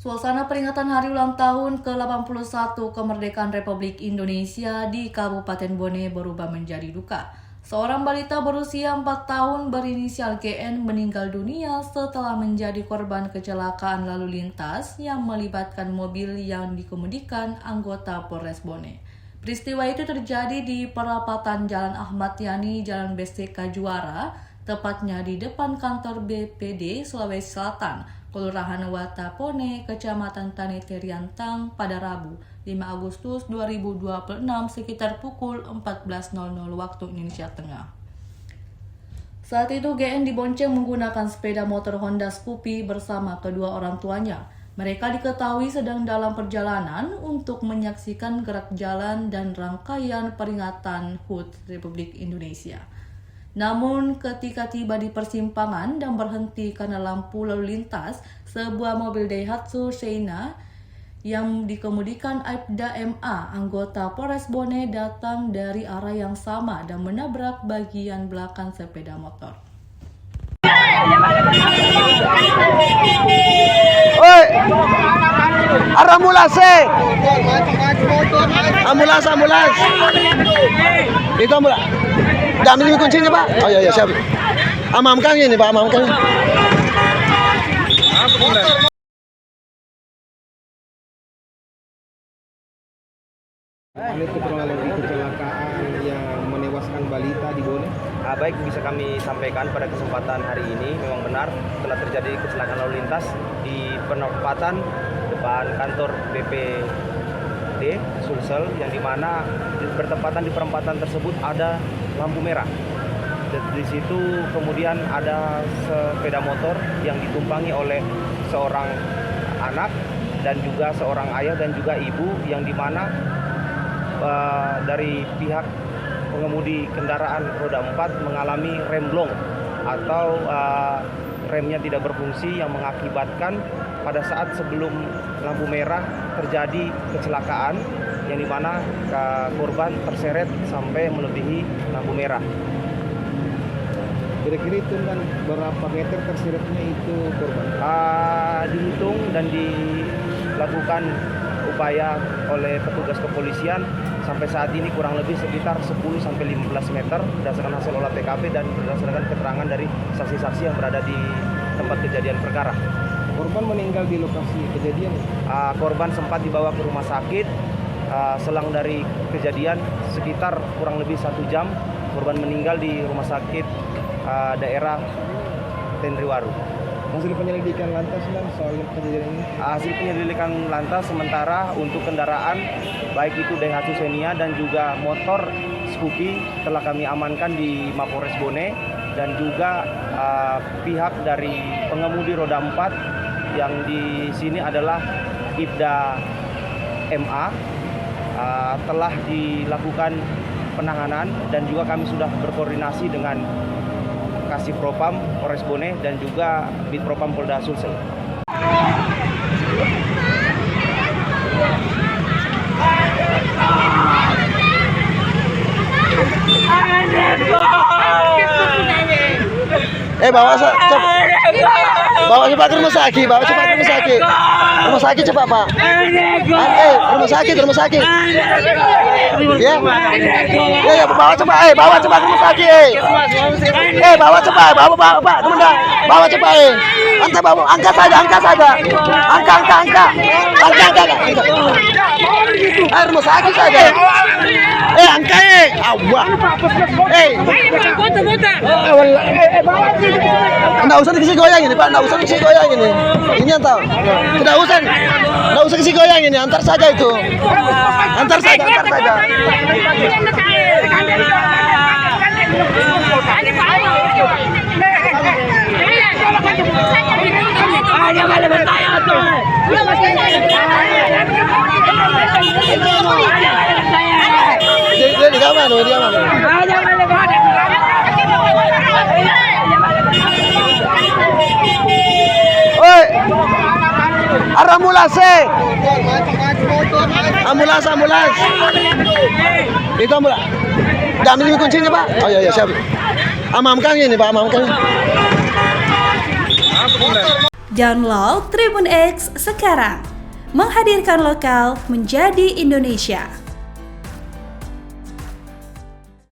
Suasana peringatan hari ulang tahun ke-81 kemerdekaan Republik Indonesia di Kabupaten Bone berubah menjadi duka. Seorang balita berusia 4 tahun berinisial GN meninggal dunia setelah menjadi korban kecelakaan lalu lintas yang melibatkan mobil yang dikemudikan anggota Polres Bone. Peristiwa itu terjadi di perapatan Jalan Ahmad Yani, Jalan BCK Juara, tepatnya di depan kantor BPD Sulawesi Selatan, Kelurahan Watapone, Kecamatan Tanete Riantang pada Rabu, 5 Agustus 2026 sekitar pukul 14.00 waktu Indonesia Tengah. Saat itu GN dibonceng menggunakan sepeda motor Honda Scoopy bersama kedua orang tuanya. Mereka diketahui sedang dalam perjalanan untuk menyaksikan gerak jalan dan rangkaian peringatan HUT Republik Indonesia. Namun ketika tiba di persimpangan dan berhenti karena lampu lalu lintas, sebuah mobil Daihatsu Xena yang dikemudikan Aibda MA, anggota Polres Bone, datang dari arah yang sama dan menabrak bagian belakang sepeda motor. Oi, ambulans, ambulans. Itu ambulans. Ambil ini kuncinya, Pak. Oh iya siap. Amankan ini, Pak, amankan. Ini kronologi kecelakaan yang menewaskan balita di Bone. Baik, bisa kami sampaikan pada kesempatan hari ini memang benar telah terjadi kecelakaan lalu lintas di perempatan depan kantor BPD Sulsel, yang dimana bertepatan di perempatan tersebut ada lampu merah. Di situ kemudian ada sepeda motor yang ditumpangi oleh seorang anak dan juga seorang ayah dan juga ibu, yang dimana dari pihak pengemudi kendaraan roda 4 mengalami remblong atau remnya tidak berfungsi, yang mengakibatkan pada saat sebelum lampu merah terjadi kecelakaan, yang dimana korban terseret sampai melebihi lampu merah. Kira-kira itu kan berapa meter terseretnya itu korban? Dihitung dan dilakukan upaya oleh petugas kepolisian sampai saat ini kurang lebih sekitar 10-15 meter berdasarkan hasil olah TKP dan berdasarkan keterangan dari saksi-saksi yang berada di tempat kejadian perkara. Korban meninggal di lokasi kejadian. Korban sempat dibawa ke rumah sakit. Selang dari kejadian sekitar kurang lebih 1 jam, korban meninggal di rumah sakit daerah Tenriwaru. Hasil penyelidikan lantas soal kejadian ini? Hasil penyelidikan lantas sementara untuk kendaraan baik itu Daihatsu Xenia dan juga motor Scoopy telah kami amankan di Mapolres Bone, dan juga pihak dari pengemudi roda 4 yang di sini adalah Aibda MA telah dilakukan penahanan, dan juga kami sudah berkoordinasi dengan Kasih Propam Polres Bone dan juga Bid Propam Polda Sulsel. Bawa cepat ke rumah sakit, Rumah sakit cepat, Pak. Rumah sakit. Ya. Ya, bawa cepat ke rumah sakit. Bawa cepat, Pak. Bawa cepat. Angkat saja. Rumah sakit saja. Angkat. Awak. Nggak usah dikasih goyang ini, Pak. Nggak usah dikasih goyang ini. Ini yang tahu. Nggak usah kasih goyang ini. Antar saja itu. Antar saja. Dia di kamar, dia mana? Oi, ambulans. Itu ambulans. Ambil ini kuncinya, Pak. Oh iya siap. Amankan ini, Pak, amankan. Download Tribun X sekarang. Menghadirkan lokal menjadi Indonesia.